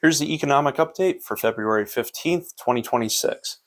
Here's the economic update for February 15th, 2026.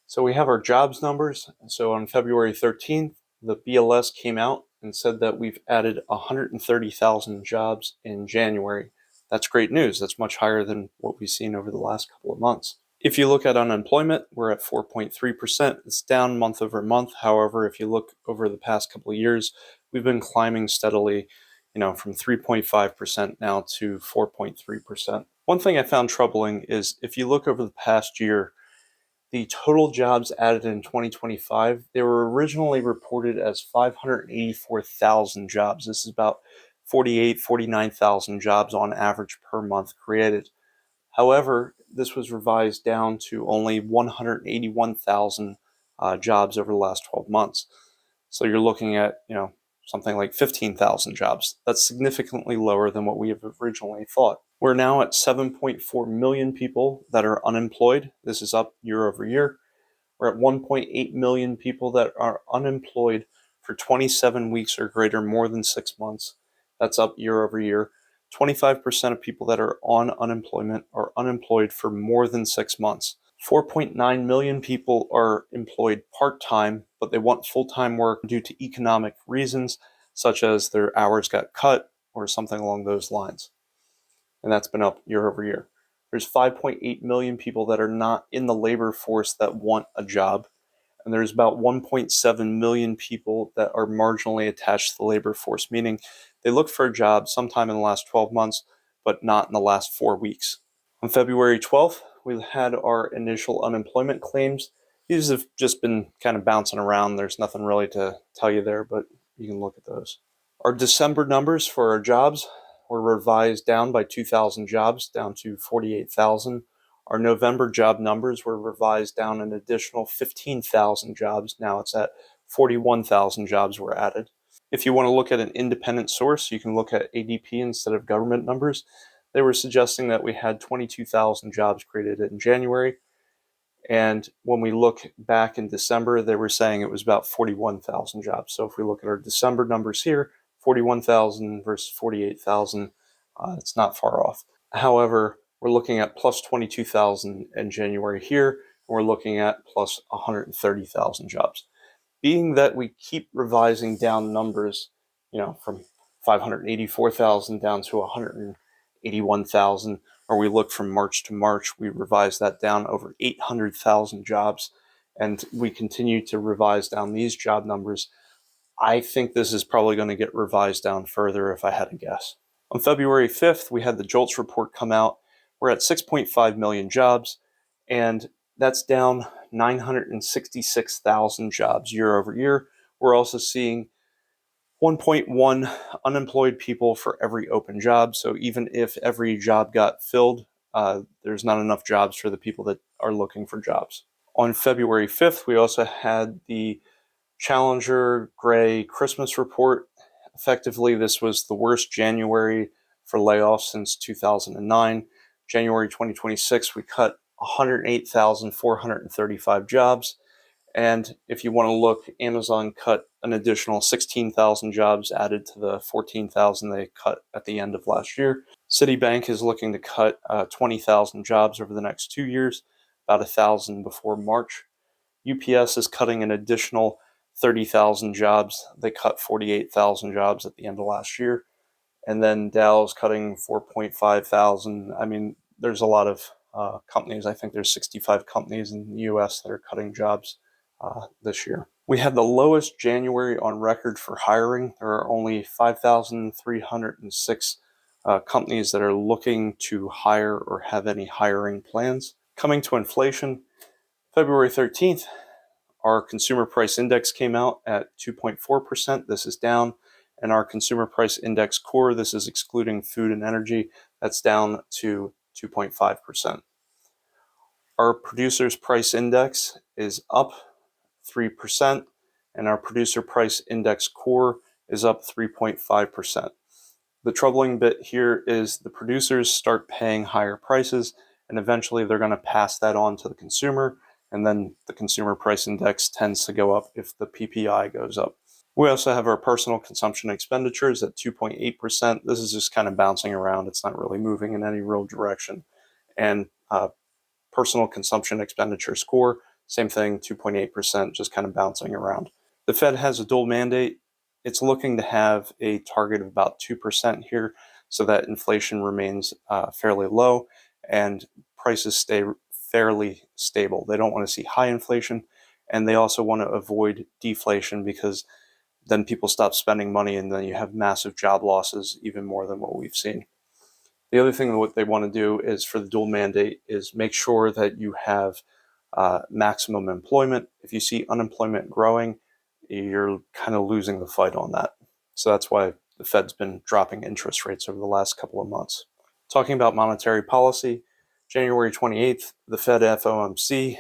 So we have our jobs numbers. So on February 13th, the BLS came out and said that we've added 130,000 jobs in January. That's great news. That's much higher than what we've seen over the last couple of months. If you look at unemployment, we're at 4.3%. It's down month over month. However, if you look over the past couple of years, we've been climbing steadily, from 3.5% now to 4.3%. One thing I found troubling is if you look over the past year, the total jobs added in 2025, they were originally reported as 584,000 jobs. This is about 49,000 jobs on average per month created. However, this was revised down to only 181,000 jobs over the last 12 months. So you're looking at, something like 15,000 jobs. That's significantly lower than what we have originally thought. We're now at 7.4 million people that are unemployed. This is up year over year. We're at 1.8 million people that are unemployed for 27 weeks or greater, more than 6 months. That's up year over year. 25% of people that are on unemployment are unemployed for more than 6 months. 4.9 million people are employed part-time, but they want full-time work due to economic reasons, such as their hours got cut or something along those lines. And that's been up year over year. There's 5.8 million people that are not in the labor force that want a job. And there's about 1.7 million people that are marginally attached to the labor force, meaning they look for a job sometime in the last 12 months, but not in the last 4 weeks. On February 12th, we had our initial unemployment claims. These have just been kind of bouncing around. There's nothing really to tell you there, but you can look at those. Our December numbers for our jobs were revised down by 2,000 jobs, down to 48,000. Our November job numbers were revised down an additional 15,000 jobs. Now it's at 41,000 jobs were added. If you want to look at an independent source, you can look at ADP instead of government numbers. They were suggesting that we had 22,000 jobs created in January. And when we look back in December, they were saying it was about 41,000 jobs. So if we look at our December numbers here, 41,000 versus 48,000, it's not far off. However, we're looking at plus 22,000 in January here, and we're looking at plus 130,000 jobs. Being that we keep revising down numbers, from 584,000 down to 181,000, or we look from March to March, we revise that down over 800,000 jobs, and we continue to revise down these job numbers. I think this is probably going to get revised down further if I had to guess. On February 5th, we had the JOLTS report come out. We're at 6.5 million jobs, and that's down 966,000 jobs year over year. We're also seeing 1.1 unemployed people for every open job. So even if every job got filled, there's not enough jobs for the people that are looking for jobs. On February 5th, we also had the Challenger Gray Christmas report. Effectively, this was the worst January for layoffs since 2009. January 2026, we cut 108,435 jobs. And if you want to look, Amazon cut an additional 16,000 jobs added to the 14,000 they cut at the end of last year. Citibank is looking to cut 20,000 jobs over the next 2 years, about 1,000 before March. UPS is cutting an additional 30,000 jobs. They cut 48,000 jobs at the end of last year. And then Dow is cutting 4.5 thousand. I mean, there's a lot of companies. I think there's 65 companies in the US that are cutting jobs this year. We had the lowest January on record for hiring. There are only 5,306 companies that are looking to hire or have any hiring plans. Coming to inflation, February 13th, our consumer price index came out at 2.4%. This is down. And our consumer price index core, this is excluding food and energy, that's down to 2.5%. Our producer's price index is up 3%, and our producer price index core is up 3.5%. The troubling bit here is the producers start paying higher prices, and eventually they're going to pass that on to the consumer, and then the consumer price index tends to go up if the PPI goes up. We also have our personal consumption expenditures at 2.8%. This is just kind of bouncing around. It's not really moving in any real direction. And personal consumption expenditure score, same thing, 2.8%, just kind of bouncing around. The Fed has a dual mandate. It's looking to have a target of about 2% here so that inflation remains fairly low and prices stay fairly stable. They don't want to see high inflation, and they also want to avoid deflation because then people stop spending money and then you have massive job losses, even more than what we've seen. The other thing that what they want to do is for the dual mandate is make sure that you have maximum employment. If you see unemployment growing, you're kind of losing the fight on that. So that's why the Fed's been dropping interest rates over the last couple of months. Talking about monetary policy, January 28th, the Fed FOMC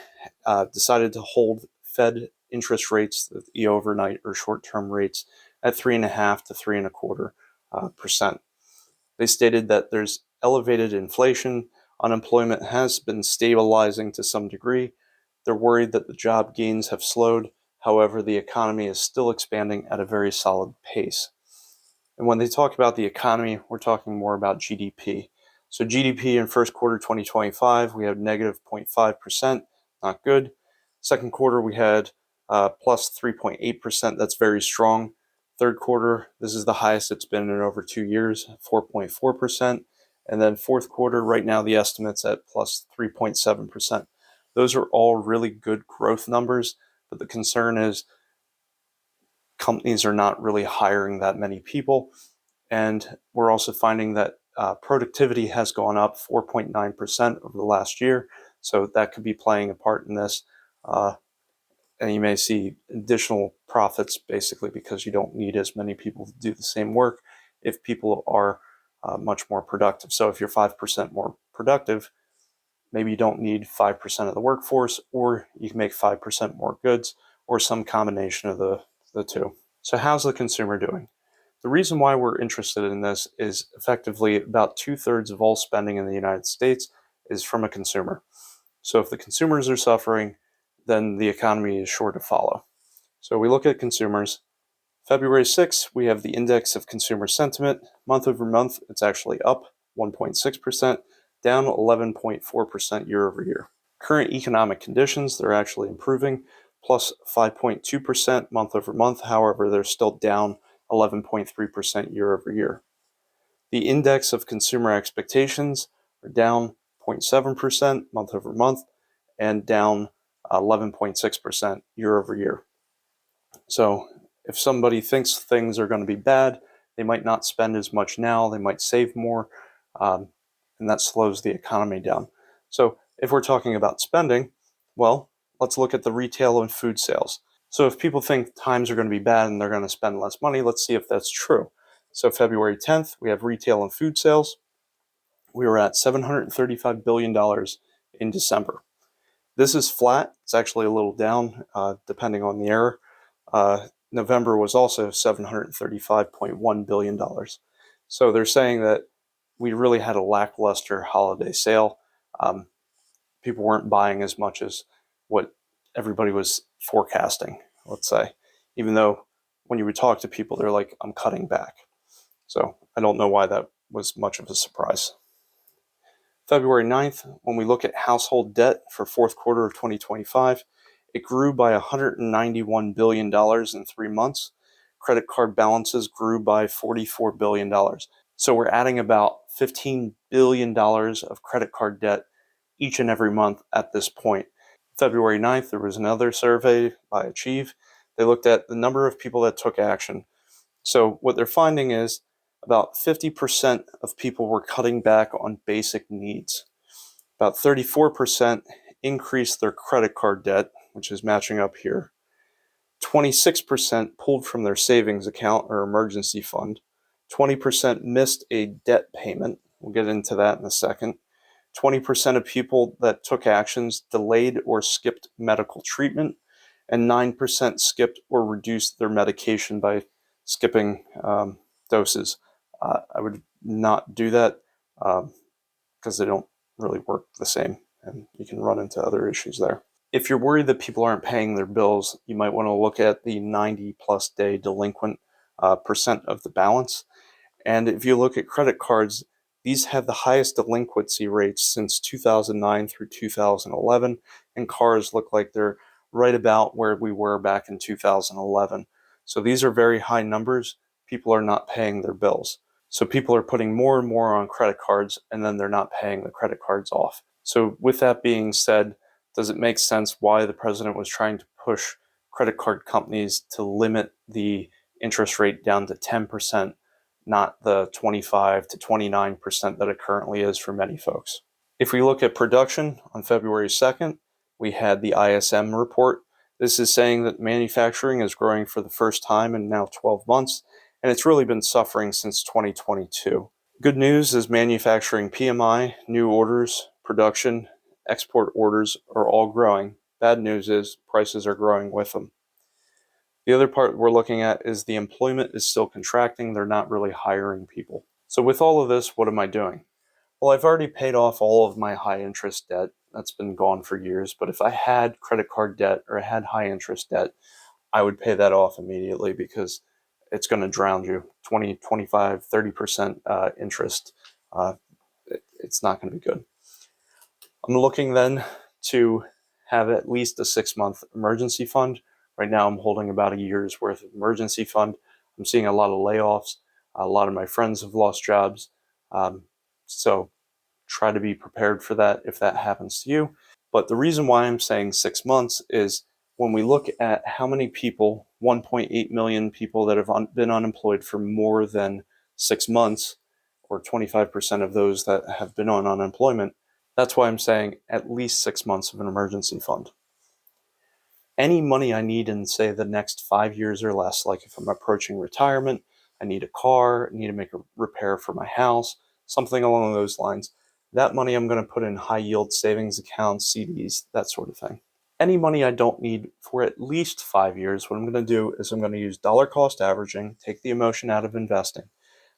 decided to hold Fed interest rates, the overnight or short-term rates, at 3.5 to 3.25%. They stated that there's elevated inflation, unemployment has been stabilizing to some degree. They're worried that the job gains have slowed. However, the economy is still expanding at a very solid pace. And when they talk about the economy, we're talking more about GDP. So GDP in first quarter 2025, we have negative 0.5%, not good. Second quarter, we had plus 3.8%. That's very strong. Third quarter, this is the highest it's been in over 2 years, 4.4%. And then fourth quarter, right now, the estimate's at plus 3.7%. Those are all really good growth numbers, but the concern is companies are not really hiring that many people. And we're also finding that productivity has gone up 4.9% over the last year. So that could be playing a part in this. And you may see additional profits basically because you don't need as many people to do the same work if people are much more productive. So if you're 5% more productive, maybe you don't need 5% of the workforce, or you can make 5% more goods, or some combination of the two. So how's the consumer doing? The reason why we're interested in this is effectively about 2/3 of all spending in the United States is from a consumer. So if the consumers are suffering, then the economy is sure to follow. So we look at consumers. February 6th, we have the index of consumer sentiment. Month over month, it's actually up 1.6%, down 11.4% year over year. Current economic conditions, they're actually improving, plus 5.2% month over month. However, they're still down 11.3% year over year. The index of consumer expectations are down 0.7% month over month and down 11.6% year over year. So if somebody thinks things are going to be bad, they might not spend as much now, they might save more, and that slows the economy down. So if we're talking about spending, well, let's look at the retail and food sales. So if people think times are going to be bad and they're going to spend less money, let's see if that's true. So February 10th, we have retail and food sales. We were at $735 billion in December. This is flat. It's actually a little down, depending on the error. November was also $735.1 billion. So they're saying that we really had a lackluster holiday sale. People weren't buying as much as what everybody was forecasting, let's say, even though when you would talk to people, they're like, I'm cutting back. So I don't know why that was much of a surprise. February 9th, when we look at household debt for fourth quarter of 2025, it grew by $191 billion in 3 months. Credit card balances grew by $44 billion. So we're adding about $15 billion of credit card debt each and every month at this point. February 9th, there was another survey by Achieve. They looked at the number of people that took action. So what they're finding is about 50% of people were cutting back on basic needs. About 34% increased their credit card debt, which is matching up here. 26% pulled from their savings account or emergency fund. 20% missed a debt payment. We'll get into that in a second. 20% of people that took actions delayed or skipped medical treatment, and 9% skipped or reduced their medication by skipping doses. I would not do that because they don't really work the same, and you can run into other issues there. If you're worried that people aren't paying their bills, you might want to look at the 90-plus day delinquent percent of the balance. And if you look at credit cards, These have the highest delinquency rates since 2009 through 2011, and cars look like they're right about where we were back in 2011. So these are very high numbers. People are not paying their bills. So people are putting more and more on credit cards, and then they're not paying the credit cards off. So with that being said, does it make sense why the president was trying to push credit card companies to limit the interest rate down to 10%, not the 25 to 29% that it currently is for many folks? If we look at production on February 2nd, we had the ISM report. This is saying that manufacturing is growing for the first time in now 12 months, and it's really been suffering since 2022. Good news is manufacturing PMI, new orders, production, export orders are all growing. Bad news is prices are growing with them. The other part we're looking at is the employment is still contracting. They're not really hiring people. So with all of this, what am I doing? Well, I've already paid off all of my high interest debt. That's been gone for years. But if I had credit card debt or I had high interest debt, I would pay that off immediately because it's going to drown you. 20, 25, 30% interest. It's not going to be good. I'm looking then to have at least a 6-month emergency fund. Right now I'm holding about a year's worth of emergency fund. I'm seeing a lot of layoffs. A lot of my friends have lost jobs. So try to be prepared for that if that happens to you. But the reason why I'm saying 6 months is when we look at how many people, 1.8 million people that have been unemployed for more than 6 months, or 25% of those that have been on unemployment, that's why I'm saying at least 6 months of an emergency fund. Any money I need in, say, the next 5 years or less, like if I'm approaching retirement, I need a car, I need to make a repair for my house, something along those lines, that money I'm going to put in high yield savings accounts, CDs, that sort of thing. Any money I don't need for at least 5 years, what I'm going to do is I'm going to use dollar cost averaging, take the emotion out of investing.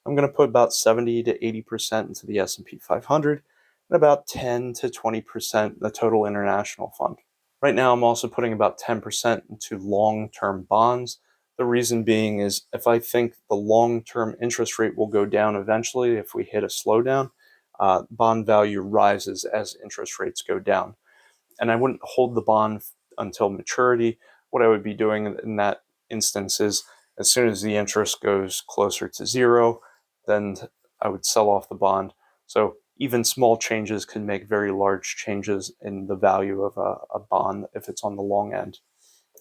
I'm going to put about 70 to 80% into the S&P 500 and about 10 to 20% the total international fund. Right now, I'm also putting about 10% into long-term bonds. The reason being is if I think the long-term interest rate will go down eventually if we hit a slowdown, bond value rises as interest rates go down. And I wouldn't hold the bond until maturity. What I would be doing in that instance is as soon as the interest goes closer to zero, then I would sell off the bond. So even small changes can make very large changes in the value of a bond if it's on the long end.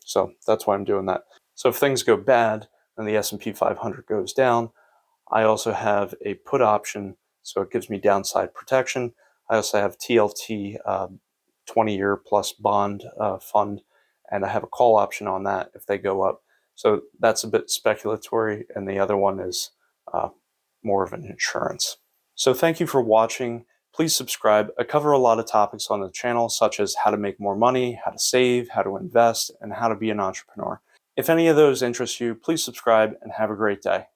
So that's why I'm doing that. So if things go bad and the S&P 500 goes down, I also have a put option, so it gives me downside protection. I also have TLT, 20-year plus bond fund, and I have a call option on that if they go up. So that's a bit speculatory, and the other one is more of an insurance. So thank you for watching. Please subscribe. I cover a lot of topics on the channel, such as how to make more money, how to save, how to invest, and how to be an entrepreneur. If any of those interest you, please subscribe and have a great day.